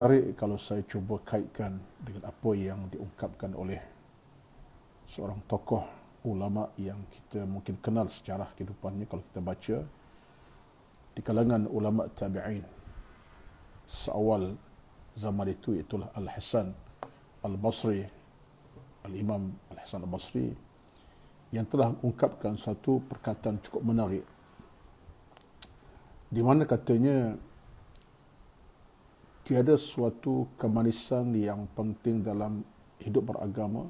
Menarik kalau saya cuba kaitkan dengan apa yang diungkapkan oleh seorang tokoh ulama yang kita mungkin kenal sejarah kehidupannya kalau kita baca di kalangan ulama tabi'in seawal zaman itu, itulah Al-Hasan Al-Basri, Al-Imam Al-Hasan Al-Basri, yang telah mengungkapkan satu perkataan cukup menarik di mana katanya tiada suatu kemanisan yang penting dalam hidup beragama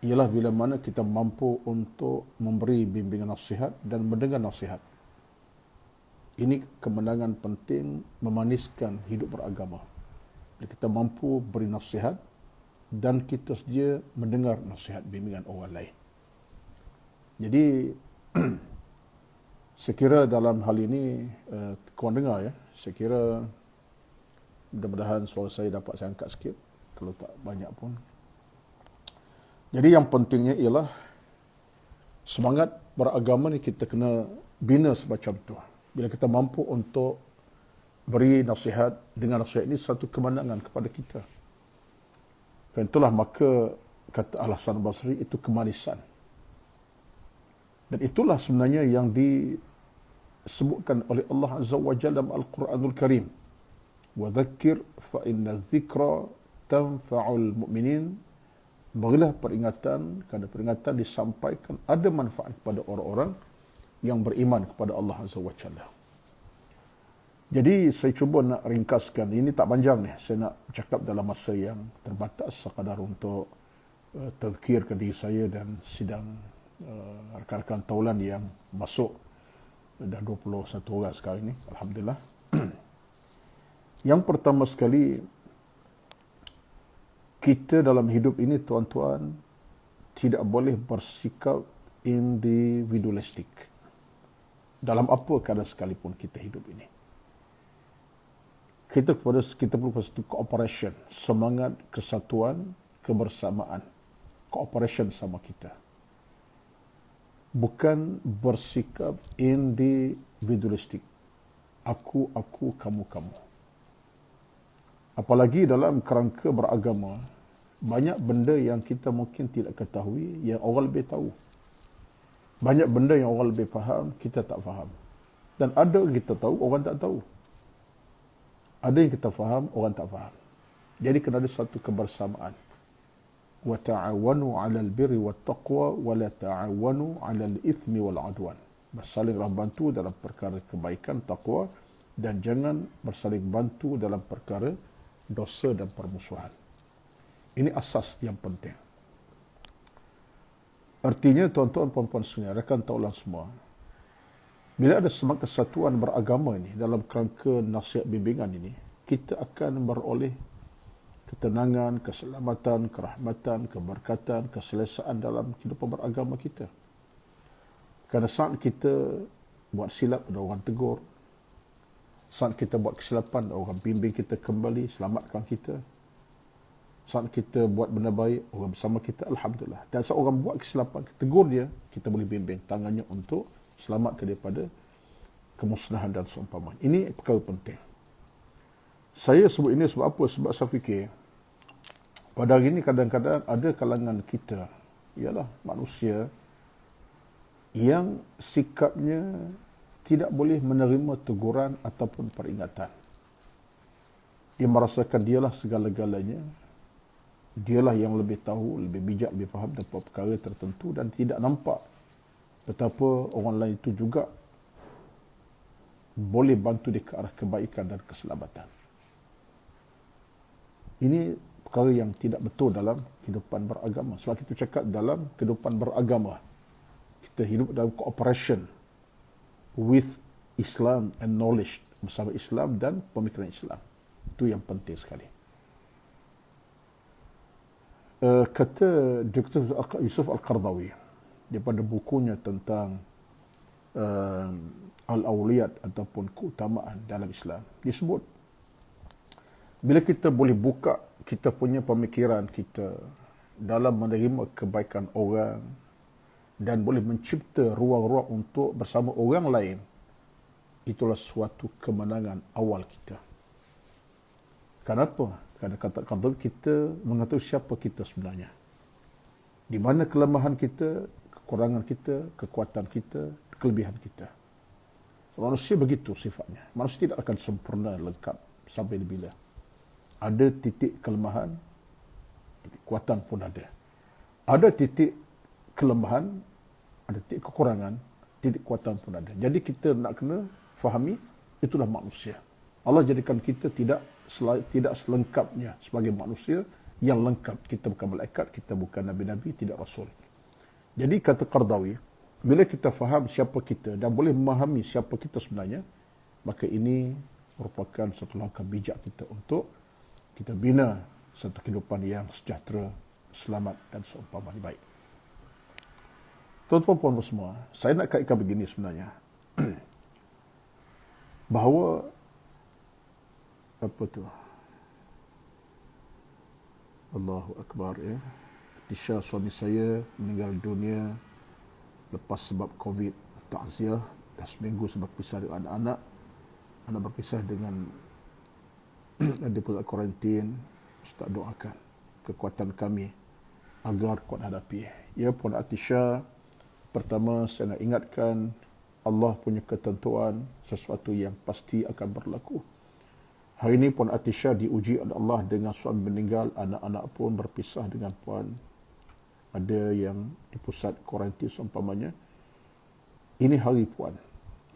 ialah bila mana kita mampu untuk memberi bimbingan nasihat dan mendengar nasihat. Ini kemenangan penting memaniskan hidup beragama. Bila kita mampu beri nasihat dan kita sedia mendengar nasihat bimbingan orang lain. Jadi saya kira dalam hal ini korang dengar ya, saya kira mudah-mudahan suara saya dapat saya angkat sikit, kalau tak banyak pun. Jadi yang pentingnya ialah semangat beragama ni kita kena bina semacam tu. Bila kita mampu untuk beri nasihat, dengan nasihat ini satu kemenangan kepada kita. Dan itulah maka kata Al-Hasan Basri itu kemanisan. Dan itulah sebenarnya yang disebutkan oleh Allah Azza wa Jalla dalam Al-Quranul Karim. وَذَكِّرْ فَإِنَّ الذِّكْرَ تَنْفَعُ الْمُؤْمِنِينَ. Berilah peringatan, kerana peringatan disampaikan ada manfaat kepada orang-orang yang beriman kepada Allah Azza wa Jalla. Jadi saya cuba nak ringkaskan, ini tak panjang ni, saya nak cakap dalam masa yang terbatas sekadar untuk tazkir ke diri saya dan sidang rakan-rakan taulan yang masuk, dah 21 orang sekarang ini, Alhamdulillah. Yang pertama sekali, kita dalam hidup ini tuan-tuan tidak boleh bersikap individualistik dalam apa keadaan sekalipun kita hidup ini. Kita perlu satu cooperation, semangat kesatuan, kebersamaan, cooperation sama kita. Bukan bersikap individualistik. Aku, kamu. Apalagi dalam kerangka beragama, banyak benda yang kita mungkin tidak ketahui, yang orang lebih tahu. Banyak benda yang orang lebih faham, kita tak faham. Dan ada yang kita tahu, orang tak tahu. Ada yang kita faham, orang tak faham. Jadi kena ada satu kebersamaan. وَتَعَوَنُوا عَلَى الْبِرِّ وَالتَّقْوَى وَلَا تَعَوَنُوا عَلَى الْإِثْمِ وَالْعَدْوَانِ. Bersaling bantu dalam perkara kebaikan, taqwa, dan jangan bersaling bantu dalam perkara dosa dan permusuhan. Ini asas yang penting. Artinya tuan-tuan, puan-puan sekalian, rakan taulan semua, bila ada semangat kesatuan beragama ini dalam kerangka nasihat bimbingan ini, kita akan beroleh ketenangan, keselamatan, kerahmatan, keberkatan, keselesaan dalam kehidupan beragama kita. Kerana saat kita buat silap, ada orang tegur. Saat kita buat kesilapan, orang bimbing kita kembali, selamatkan kita. Saat kita buat benda baik, orang bersama kita, Alhamdulillah. Dan saat orang buat kesilapan, kita tegur dia, kita boleh bimbing tangannya untuk selamatkan daripada kemusnahan dan seumpamanya. Ini perkara penting. Saya sebut ini sebab apa? Sebab saya fikir, pada hari ini kadang-kadang ada kalangan kita, ialah manusia, yang sikapnya tidak boleh menerima teguran ataupun peringatan. Dia merasakan dialah segala-galanya, dialah yang lebih tahu, lebih bijak, lebih faham tentang perkara tertentu dan tidak nampak betapa orang lain itu juga boleh bantu dia ke arah kebaikan dan keselamatan. Ini perkara yang tidak betul dalam kehidupan beragama. Sebab kita cakap dalam kehidupan beragama, kita hidup dalam cooperation with Islam and knowledge, bersama Islam dan pemikiran Islam. Itu yang penting sekali. Kata Dr. Yusuf Al-Qardawi daripada bukunya tentang Al-Awliyat ataupun keutamaan dalam Islam, disebut bila kita boleh buka kita punya pemikiran kita dalam menerima kebaikan orang dan boleh mencipta ruang-ruang untuk bersama orang lain, itulah suatu kemenangan awal kita. Kenapa? Kerana kata Qardawi, kita mengetahui siapa kita sebenarnya. Di mana kelemahan kita, kekurangan kita, kekuatan kita, kelebihan kita. Manusia begitu sifatnya. Manusia tidak akan sempurna, lengkap sampai bila. Ada titik kelemahan, titik kekuatan pun ada. Ada titik kelemahan, ada titik kekurangan, titik kekuatan pun ada. Jadi kita nak kena fahami, itulah manusia. Allah jadikan kita tidak selengkapnya sebagai manusia yang lengkap. Kita bukan malaikat, kita bukan nabi-nabi, tidak rasul. Jadi kata Qardawi, bila kita faham siapa kita dan boleh memahami siapa kita sebenarnya, maka ini merupakan satu langkah bijak kita untuk kita bina satu kehidupan yang sejahtera, selamat dan seumpamanya baik. Tuan-tuan puan semua, saya nak kaitkan begini sebenarnya. Bahawa apa tu? Allahu Akbar, ya. Tisha, suami saya meninggal dunia lepas sebab COVID, takziah, dah seminggu sebab pisah dengan anak-anak. Anak berpisah dengan di pusat kuarantin. Ustaz doakan kekuatan kami agar kuat hadapi. Ya Puan Atisha, pertama saya nak ingatkan Allah punya ketentuan sesuatu yang pasti akan berlaku. Hari ini Puan Atisha diuji oleh Allah dengan suami meninggal, anak-anak pun berpisah dengan Puan. Ada yang di pusat kuarantin seumpamanya. Ini hari Puan.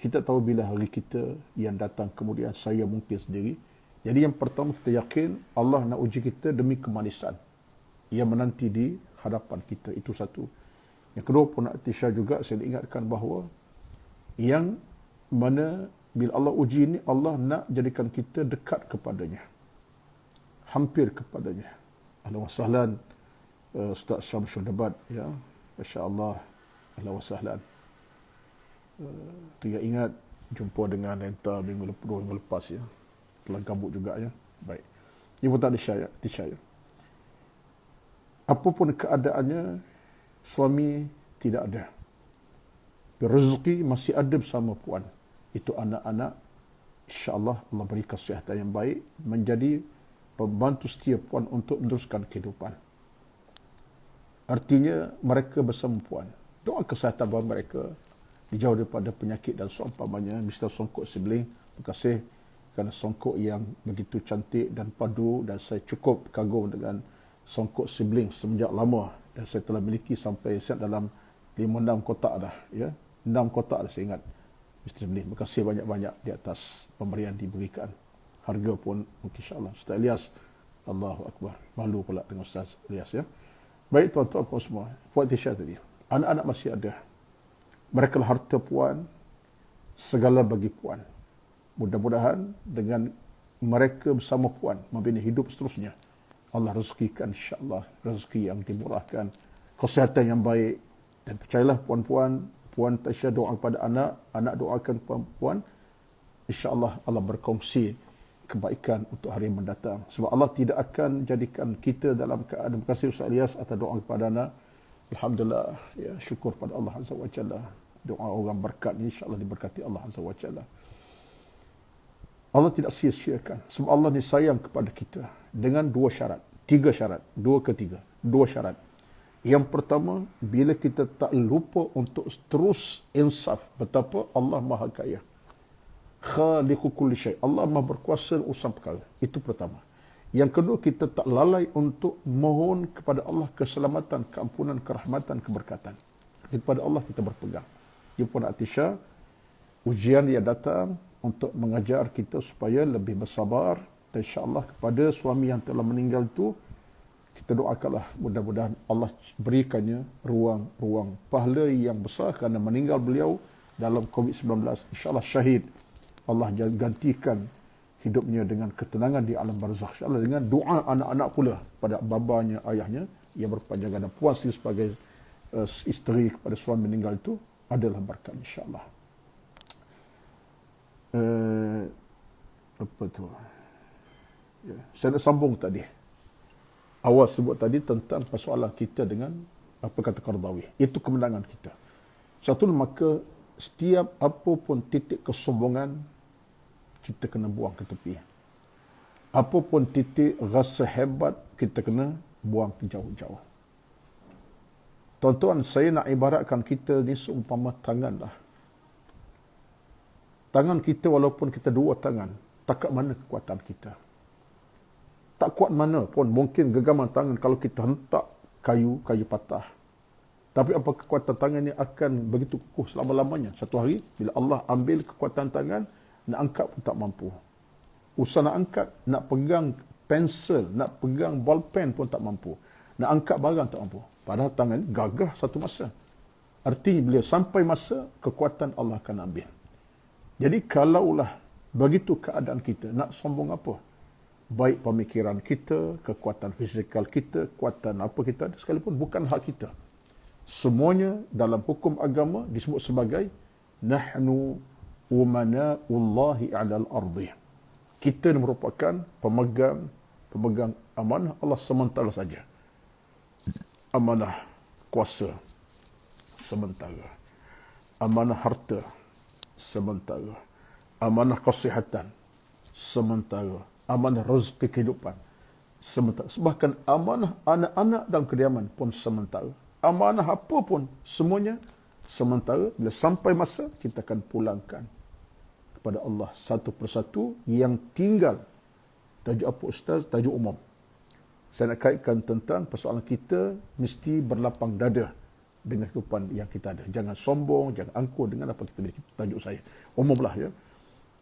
Kita tahu bila hari kita yang datang kemudian saya mungkin sendiri. Jadi yang pertama kita yakin Allah nak uji kita demi kemanisan yang menanti di hadapan kita. Itu satu. Yang kedua Puan Atisha juga saya ingatkan bahawa yang mana bila Allah uji ini, Allah nak jadikan kita dekat kepadanya. Hampir kepadanya. Ahlan wa sahlan Ustaz Syamsul Dabat, ya. Masya-Allah. Ahlan wa sahlan. Tidak ingat jumpa dengan Lenta minggu lepas, ya. Telah gabut juga, ya. Baik. Ini pun tak ada syaya. Apapun keadaannya, suami tidak ada. Rezeki masih ada bersama Puan. Itu anak-anak, insya-Allah Allah beri kesihatan yang baik, menjadi pembantu setia Puan untuk meneruskan kehidupan. Artinya mereka bersama Puan. Doa kesihatan bagi mereka, dijauh daripada penyakit dan seumpamanya. Mr. Songkok sibling, terima kasih kerana Songkok yang begitu cantik dan padu, dan saya cukup kagum dengan Songkok sibling semenjak lama, dan saya telah miliki sampai set dalam 5-6 kotak dah, ya. 6 kotak dah saya ingat. Mr. Sibling, terima kasih banyak-banyak di atas pemberian diberikan. Harga pun mungkin insya-Allah. Ustaz Ilyas, Allahu Akbar. Malu pula dengan Ustaz Ilyas, ya. Baik tuan-tuan puan semua, Puan Tisha tadi, anak-anak masih ada. Mereka lah harta Puan, segala bagi Puan. Mudah-mudahan dengan mereka bersama Puan membina hidup seterusnya, Allah rezekikan insya-Allah rezeki yang dimurahkan, kesihatan yang baik, dan percayalah puan-puan, Puan Tasha doa kepada anak, anak doakan puan-puan, insya-Allah Allah berkongsi kebaikan untuk hari yang mendatang. Sebab Allah tidak akan jadikan kita dalam keadaan, terima kasih Ustaz Ilyas atas doa kepada anak. Alhamdulillah, ya, syukur pada Allah Azza wa Jalla. Doa orang berkat ni insya-Allah diberkati Allah Azza wa Jalla. Allah tidak sia-siakan. Sebab Allah ni sayang kepada kita dengan 2 syarat, 3 syarat, 2 ke 3, 2 syarat. Yang pertama, bila kita tak lupa untuk terus insaf betapa Allah Maha Kaya. Khaliqu kulli syai. Allah Maha berkuasa urusan perkara. Itu pertama. Yang kedua, kita tak lalai untuk mohon kepada Allah keselamatan, keampunan, kerahmatan, keberkatan. Kepada Allah kita berpegang. Dia Puan Atisha, ujian yang datang untuk mengajar kita supaya lebih bersabar, dan insya-Allah kepada suami yang telah meninggal itu, kita doakanlah mudah-mudahan Allah berikannya ruang pahala yang besar kerana meninggal beliau dalam COVID-19. InsyaAllah syahid. Allah gantikan hidupnya dengan ketenangan di alam barzakh. InsyaAllah dengan doa anak-anak pula pada babanya, ayahnya yang berpanjangan. Dan Puan sendiri sebagai isteri kepada suami meninggal itu adalah berkat insyaAllah. Apa tu? Ya, saya nak sambung tadi. Awal sebut tadi tentang persoalan kita dengan apa kata Qardawi. Itu kemenangan kita. Satu, maka setiap apa pun titik kesombongan kita kena buang ke tepi. Apapun titik rasa hebat, kita kena buang jauh-jauh. Tuan-tuan, saya nak ibaratkan kita ni seumpama tangan lah. Tangan kita walaupun kita dua tangan, tak kat mana kekuatan kita. Tak kuat mana pun, mungkin genggaman tangan kalau kita hentak kayu patah. Tapi apa kekuatan tangan ni akan begitu kukuh selama-lamanya. Satu hari, bila Allah ambil kekuatan tangan, nak angkat pun tak mampu. Usaha nak angkat, nak pegang pensel, nak pegang bolpen pun tak mampu. Nak angkat barang tak mampu. Padahal tangan gagah satu masa. Artinya bila sampai masa, kekuatan Allah akan ambil. Jadi kalaulah begitu keadaan kita, nak sombong apa? Baik pemikiran kita, kekuatan fizikal kita, kekuatan apa kita ada, sekalipun bukan hak kita. Semuanya dalam hukum agama disebut sebagai nahnu umana'ullahi 'alal ardi. Kita merupakan pemegang amanah Allah sementara saja. Amanah kuasa sementara. Amanah harta sementara. Amanah kesihatan sementara. Amanah rezeki kehidupan sementara. Bahkan amanah anak-anak dalam kediaman pun sementara. Amanah apa pun, semuanya sementara. Bila sampai masa, kita akan pulangkan kepada Allah satu persatu. Yang tinggal, tajuk apa Ustaz? Tajuk umum. Saya nak kaitkan tentang persoalan kita mesti berlapang dada dengan kehidupan yang kita ada. Jangan sombong, jangan angkuh dengan apa kita miliki. Tajuk saya umumlah ya.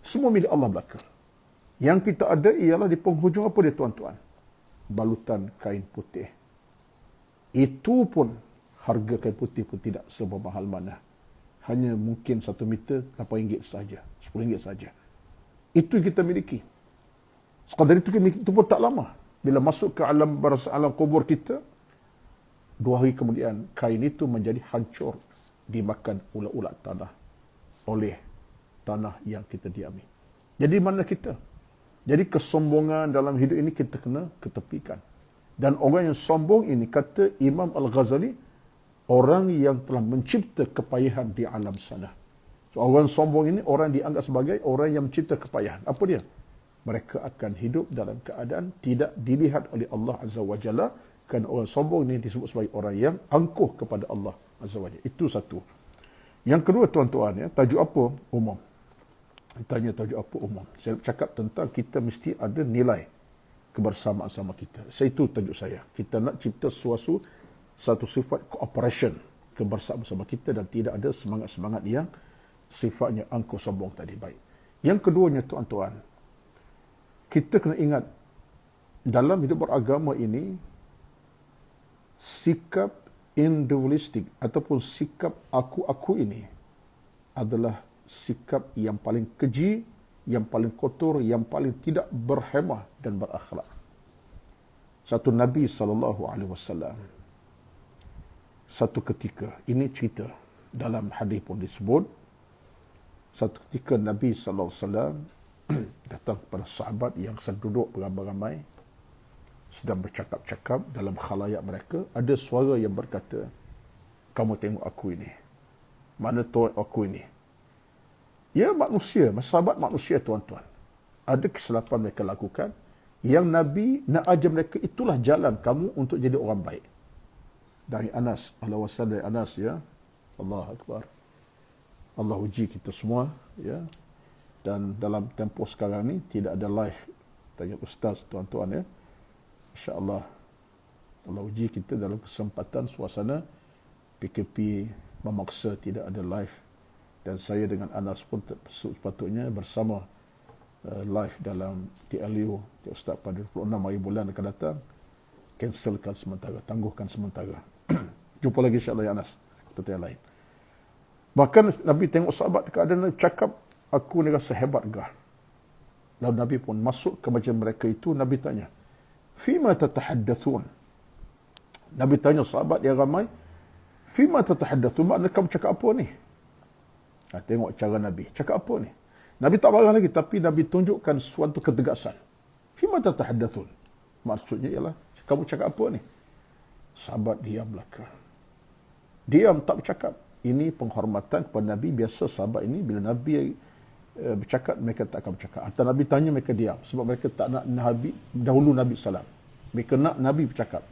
Semua milik Allah belaka. Yang kita ada ialah di penghujung apa dia tuan-tuan? Balutan kain putih. Itu pun harga kain putih pun tidak semahal mana. Hanya mungkin 1 meter RM8 saja, RM10 saja. Itu yang kita miliki. Sekadar itu pun tak lama. Bila masuk ke alam barzakh, alam kubur kita, 2 hari kemudian kain itu menjadi hancur, dimakan ulat-ulat tanah oleh tanah yang kita diami. Jadi mana kita? Jadi kesombongan dalam hidup ini kita kena ketepikan. Dan orang yang sombong ini, kata Imam Al-Ghazali, orang yang telah mencipta kepayahan di alam sana. So, orang sombong ini orang dianggap sebagai orang yang mencipta kepayahan. Apa dia? Mereka akan hidup dalam keadaan tidak dilihat oleh Allah Azza wa Jalla. Kerana orang sombong ini disebut sebagai orang yang angkuh kepada Allah Azza wa Jalla. Itu satu. Yang kedua tuan-tuan, ya, tajuk apa? Umum. Tanya tajuk apa umum. Saya cakap tentang kita mesti ada nilai kebersamaan sama kita. Itu tajuk saya. Kita nak cipta satu sifat cooperation, kebersamaan sama kita, dan tidak ada semangat-semangat yang sifatnya angkuh sombong tadi. Baik. Yang keduanya tuan-tuan, kita kena ingat dalam hidup beragama ini, sikap individualistik ataupun sikap aku-aku ini adalah sikap yang paling keji, yang paling kotor, yang paling tidak berhemah dan berakhlak. Satu Nabi SAW, satu ketika, ini cerita dalam hadis pun disebut, satu ketika Nabi SAW datang kepada sahabat yang sedang duduk beramai-ramai, sedang bercakap-cakap dalam khalayak mereka. Ada suara yang berkata, kamu tengok aku ini. Mana tahu aku ini? Ya, manusia, sahabat manusia tuan-tuan. Ada kesilapan mereka lakukan. Yang Nabi nak ajar mereka, itulah jalan kamu untuk jadi orang baik. Dari Anas, Allah wasal dari Anas, ya. Allah Akbar. Allah uji kita semua, ya. Dan dalam tempoh sekarang ni tidak ada live tanya ustaz tuan-tuan, ya. InsyaAllah Allah uji kita dalam kesempatan suasana PKP memaksa tidak ada live, dan saya dengan Anas pun sepatutnya bersama live dalam TLU Ustaz pada 26 hari bulan akan datang. Cancelkan sementara, tangguhkan sementara. Jumpa lagi insyaAllah ya Anas, kita yang lain. Bahkan Nabi tengok sahabat keadaan cakap, aku ni rasa hebat gah. Lalu Nabi pun masuk ke macam mereka itu. Nabi tanya, fima tatahaddathun? Nabi tanya sahabat yang ramai, fima tatahaddathun? Makna kamu cakap apa ni? Tengok cara Nabi. Cakap apa ni? Nabi tak marah lagi, tapi Nabi tunjukkan suatu ketegasan. Fima tatahaddathun? Maksudnya ialah, kamu cakap apa ni? Sahabat diam belaka. Diam, tak bercakap. Ini penghormatan kepada Nabi. Biasa sahabat ini, bila Nabi bercakap, mereka tak akan bercakap. Atau Nabi tanya, mereka diam. Sebab mereka tak nak Nabi, dahulu Nabi salam. Mereka nak Nabi bercakap.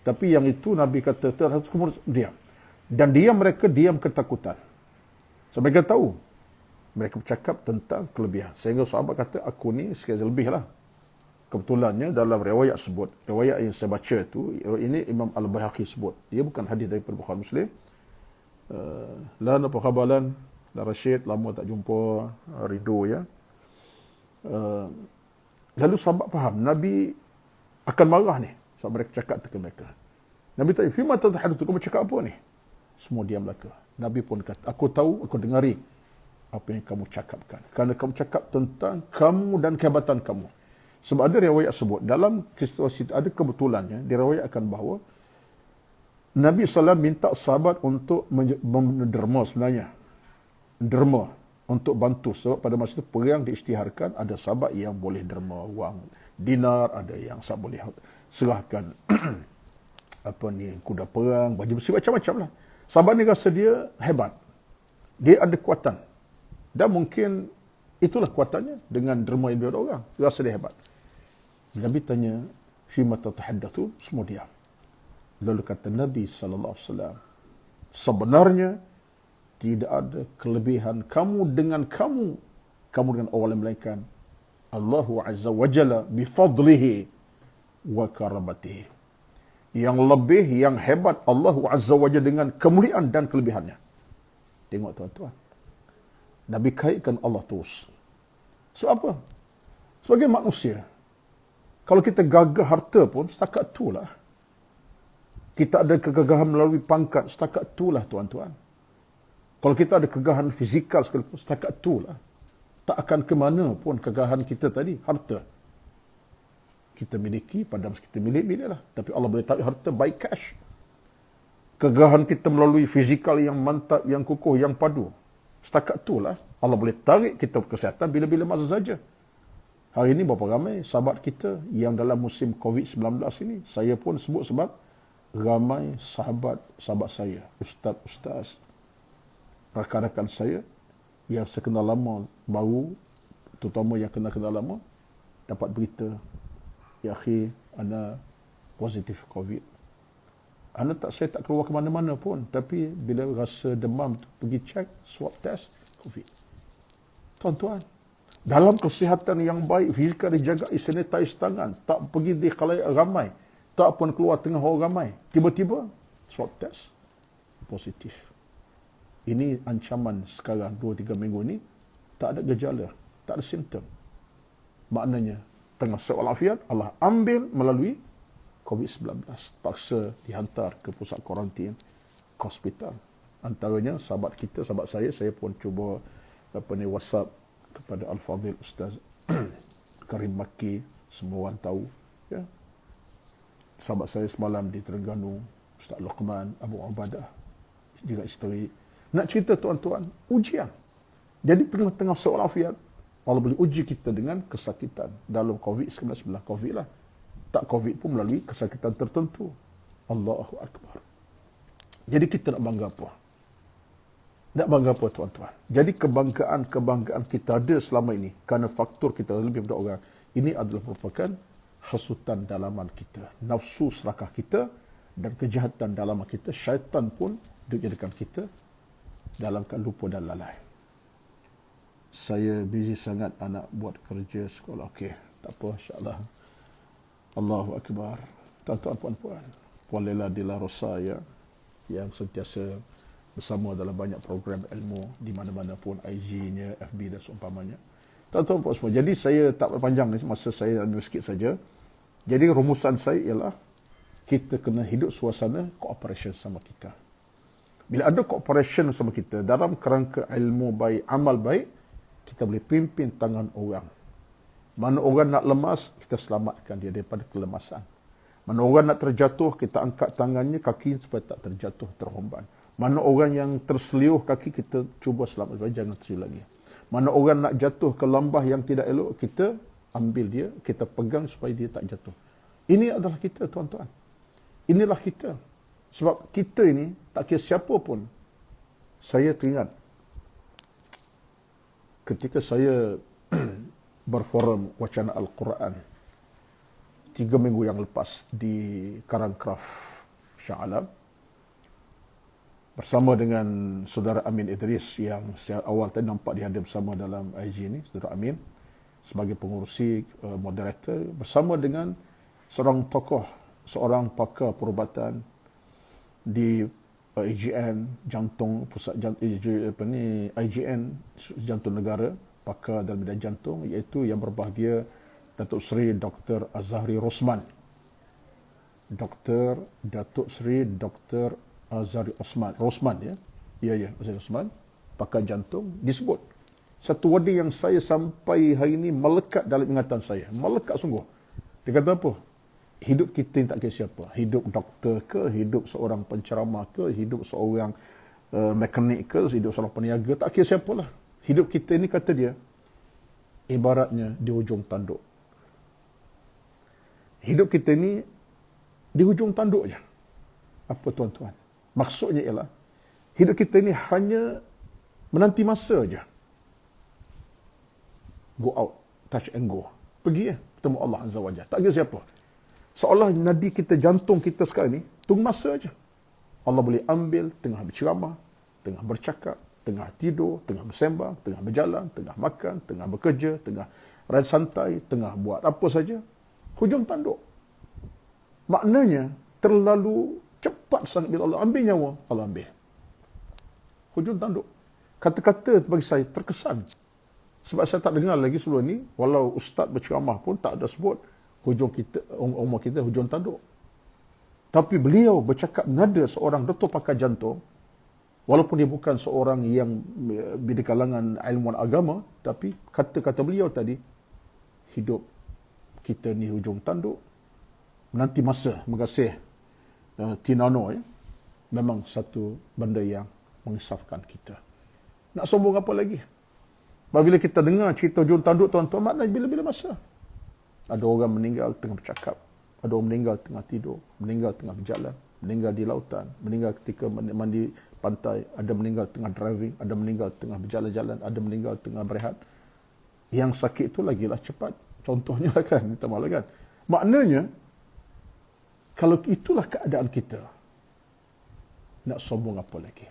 Tapi yang itu Nabi kata, kemudian diam. Dan mereka diam ketakutan. So mereka tahu. Mereka bercakap tentang kelebihan. Sehingga sahabat kata, aku ni sekali lebih lah. Kebetulannya dalam riwayat sebut, riwayat yang saya baca itu, ini Imam Al-Baihaqi sebut. Dia bukan hadis daripada Bukhari Muslim. La napa khabalan, la Rashid, lama tak jumpa, rindu ya. Lalu sahabat faham, Nabi akan marah ni. Sebab mereka cakap ke mereka. Nabi tanya, fima tatahaddatsu, kamu cakap apa ni? Semua diam belaka. Nabi pun kata, aku tahu, aku dengari apa yang kamu cakapkan. Kerana kamu cakap tentang kamu dan kehebatan kamu. Sebab ada riwayat sebut, dalam kisah ada kebetulannya, diriwayatkan bahawa Nabi SAW minta sahabat untuk menderma sebenarnya. Derma untuk bantu. Sebab pada masa itu perang diisytiharkan, ada sahabat yang boleh derma wang dinar, ada yang sahabat boleh serahkan kuda perang, baju besi, macam-macam lah. Sahabat ni rasa dia hebat. Dia ada kuatan. Dan mungkin itulah kuatannya dengan derma yang ada orang. Rasa dia hebat. Nabi tanya, fima tatahaddatsu, semua diam. Lalu kata Nabi SAW, sebenarnya tidak ada kelebihan kamu dengan orang lain, melainkan Allahu Azza wa Jalla bifadlihi wa karamatihi. Yang lebih, yang hebat Allahu Azza wa Jalla dengan kemuliaan dan kelebihannya. Tengok tuan-tuan. Nabi kaitkan Allah terus. Sebab apa? Sebagai manusia, kalau kita gagah harta pun, setakat itulah. Kita ada kegagahan melalui pangkat, setakat itulah tuan-tuan. Kalau kita ada kegagahan fizikal sekalipun, setakat itulah. Tak akan ke mana pun kegagahan kita tadi, harta. Kita miliki, pada masa kita milik-miliklah. Tapi Allah boleh tarik harta by cash. Kegagahan kita melalui fizikal yang mantap, yang kukuh, yang padu. Setakat itulah. Allah boleh tarik kita kesihatan bila-bila masa saja. Hari ini berapa ramai sahabat kita yang dalam musim COVID-19 ini, saya pun sebut sebab ramai sahabat saya, ustaz-ustaz, rakan-rakan saya yang saya kenal lama, baru, terutama yang kenal lama, dapat berita, ya akhi, ana positif COVID. Saya tak keluar ke mana-mana pun, tapi bila rasa demam, pergi cek, swab test, COVID. Tuan-tuan, dalam kesihatan yang baik, fizikal dijaga, sanitize tangan, tak pergi di khalayak ramai, tak pun keluar tengah orang ramai, tiba-tiba swab test positif. Ini ancaman sekarang 2-3 minggu ni, tak ada gejala, tak ada simptom. Maknanya tengah sehat walafiat, Allah ambil melalui COVID-19, paksa dihantar ke pusat kuarantin, ke hospital. Antaranya sahabat kita, sahabat saya pun cuba WhatsApp kepada Al-Fadhil Ustaz Karim Makki, semua orang tahu ya. Sahabat saya semalam di Terengganu, Ustaz Luqman Abu Ubadah, juga isteri. Nak cerita tuan-tuan, ujian. Jadi tengah-tengah walafiat, Allah boleh uji kita dengan kesakitan. Dalam COVID-19, COVID lah. Tak COVID pun melalui kesakitan tertentu. Allahu Akbar. Jadi kita nak bangga apa? Nak bangga apa tuan-tuan? Jadi kebanggaan kita ada selama ini, kerana faktor kita lebih daripada orang, ini adalah merupakan hasutan dalaman kita. Nafsu serakah kita dan kejahatan dalaman kita. Syaitan pun dijadikan kita dalam keadaan lupa dan lalai. Saya busy sangat, anak buat kerja sekolah. Okey, tak apa, insyaAllah. Allahu Akbar. Tuan-tuan, puan-puan, Puan Lela Dila Rosa ya, yang sentiasa bersama dalam banyak program ilmu di mana-mana pun, IG-nya, FB dan seumpamanya. Tuan-tuan, puan semua. Jadi saya tak berpanjang ni, masa saya ambil sikit saja. Jadi rumusan saya ialah kita kena hidup suasana cooperation sama kita. Bila ada cooperation sama kita dalam kerangka ilmu baik, amal baik, kita boleh pimpin tangan orang. Mana orang nak lemas, kita selamatkan dia daripada kelemasan. Mana orang nak terjatuh, kita angkat tangannya, kaki supaya tak terjatuh, terhemban. Mana orang yang terseliuh kaki, kita cuba selamatkan, jangan terseliuh lagi. Mana orang nak jatuh ke lambah yang tidak elok, kita ambil dia, kita pegang supaya dia tak jatuh. Ini adalah kita, tuan-tuan. Inilah kita. Sebab kita ini, tak kira siapa pun. Saya teringat, ketika saya berforum wacana Al-Quran 3 minggu yang lepas di Karangkraf Shah Alam bersama dengan saudara Amin Idris yang secara awal tadi nampak dihadir bersama dalam IG ini, saudara Amin sebagai pengurusi moderator, bersama dengan seorang tokoh, seorang pakar perubatan di IGN Jantung Pusat IGN Jantung Negara, pakar dalam bidang jantung, iaitu yang berbahagia Datuk Seri Dr. Azhari Rosman. Datuk Seri Dr. Azhari Rosman ya. Ya, Azhari Rosman, pakar jantung, disebut satu wording yang saya sampai hari ini melekat dalam ingatan saya. Melekat sungguh. Dia kata apa? Hidup kita ni tak kira siapa. Hidup doktor ke, hidup seorang penceramah ke, hidup seorang mekanik ke, hidup seorang peniaga, tak kira siapa lah. Hidup kita ni, kata dia, ibaratnya di hujung tanduk. Hidup kita ni di hujung tanduk je. Apa tuan-tuan? Maksudnya ialah, hidup kita ni hanya menanti masa je. Go out, touch and go. Pergi bertemu Allah Azza wa Jalla. Tak kira siapa. Seolah nadi kita, jantung kita sekarang ni, tunggu masa je. Allah boleh ambil tengah berceramah, tengah bercakap, tengah tidur, tengah bersembang, tengah berjalan, tengah makan, tengah bekerja, tengah ride santai, tengah buat apa saja. Hujung tanduk. Maknanya, terlalu cepat sangat bila Allah ambil nyawa, Allah ambil. Hujung tanduk. Kata-kata bagi saya terkesan. Sebab saya tak dengar lagi sebelum ni, walau ustaz berceramah pun tak ada sebut hujung kita, umur kita hujung tanduk. Tapi beliau bercakap nada seorang doktor pakar jantung, walaupun dia bukan seorang yang di kalangan ilmuwan agama, tapi kata-kata beliau tadi, hidup kita ni hujung tanduk, nanti masa mengasih Tinano ya, memang satu benda yang mengisafkan kita. Nak sombong apa lagi? Bila kita dengar cerita hujung tanduk, tuan-tuan, maknanya bila-bila masa. Ada orang meninggal tengah bercakap, ada orang meninggal tengah tidur, meninggal tengah berjalan, meninggal di lautan, meninggal ketika mandi pantai, ada meninggal tengah driving, ada meninggal tengah berjalan-jalan, ada meninggal tengah berehat. Yang sakit itu lagilah cepat. Contohnya kan, minta maaf kan. Maknanya, kalau itulah keadaan kita, nak sombong apa lagi?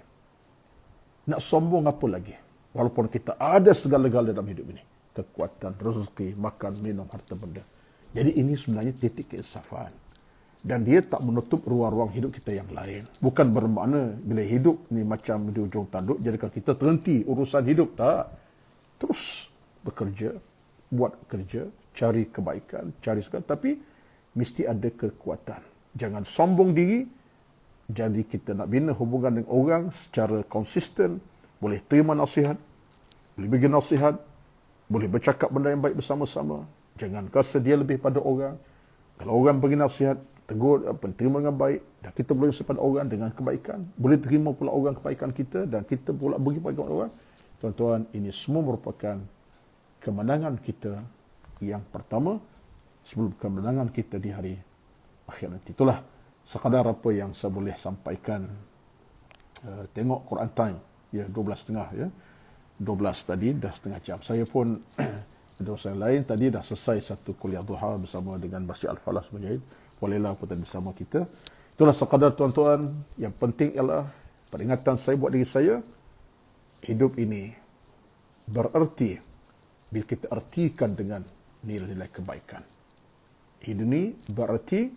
Nak sombong apa lagi? Walaupun kita ada segala-gala dalam hidup ini. Kekuatan, rezeki, makan, minum, harta benda. Jadi ini sebenarnya titik keinsafan. Dan dia tak menutup ruang-ruang hidup kita yang lain. Bukan bermakna bila hidup ni macam di ujung tanduk, jadikan kita terhenti urusan hidup. Tak. Terus bekerja, buat kerja, cari kebaikan, cari segala. Tapi mesti ada kekuatan. Jangan sombong diri. Jadi kita nak bina hubungan dengan orang secara konsisten. Boleh terima nasihat, boleh bagi nasihat, boleh bercakap benda yang baik bersama-sama. Jangan rasa dia lebih pada orang. Kalau orang bagi nasihat, tegur, terima dengan baik, dan kita boleh pada orang dengan kebaikan. Boleh terima pula orang kebaikan kita, dan kita pula bagi kebaikan orang. Tuan-tuan, ini semua merupakan kemenangan kita yang pertama sebelum kemenangan kita di hari akhir nanti. Itulah sekadar apa yang saya boleh sampaikan. Tengok Quran Time. Ya, 12.30 ya. 12 tadi dah setengah jam. Saya pun ada urusan lain. Tadi dah selesai satu kuliah duha bersama dengan Masjid Al-Falah Mujahid. Bolehlah pun bersama kita. Itulah sekadar tuan-tuan. Yang penting ialah peringatan saya buat diri saya. Hidup ini bererti bila kita artikan dengan nilai-nilai kebaikan. Hidup ini bererti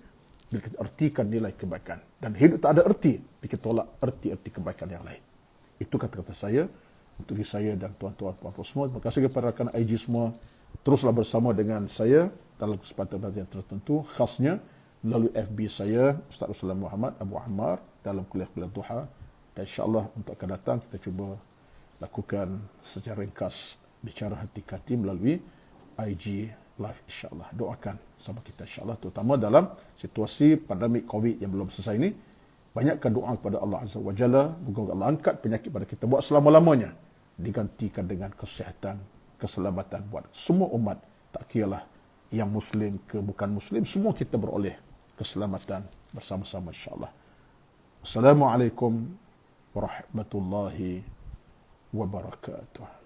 bila kita artikan nilai kebaikan. Dan hidup tak ada erti bila kita tolak erti-erti kebaikan yang lain. Itu kata-kata saya untuk diri saya dan tuan-tuan puan-puan semua. Terima kasih kepada rakan IG semua. Teruslah bersama dengan saya dalam kesempatan yang tertentu, khasnya melalui FB saya, Ustaz Ruslan Muhammad Abu Ammar, dalam kuliah-kuliah duha. Dan insya-Allah untuk akan datang kita cuba lakukan secara ringkas bicara hati hati melalui IG live, insya-Allah. Doakan sama kita insya-Allah, terutama dalam situasi pandemik Covid yang belum selesai ini. Banyakkan doa kepada Allah Azza wa Jalla. Moga Allah angkat penyakit pada kita buat selama-lamanya. Digantikan dengan kesihatan, keselamatan buat semua umat. Tak kiralah yang Muslim ke bukan Muslim, semua kita beroleh keselamatan bersama-sama insya-Allah. Assalamualaikum warahmatullahi wabarakatuh.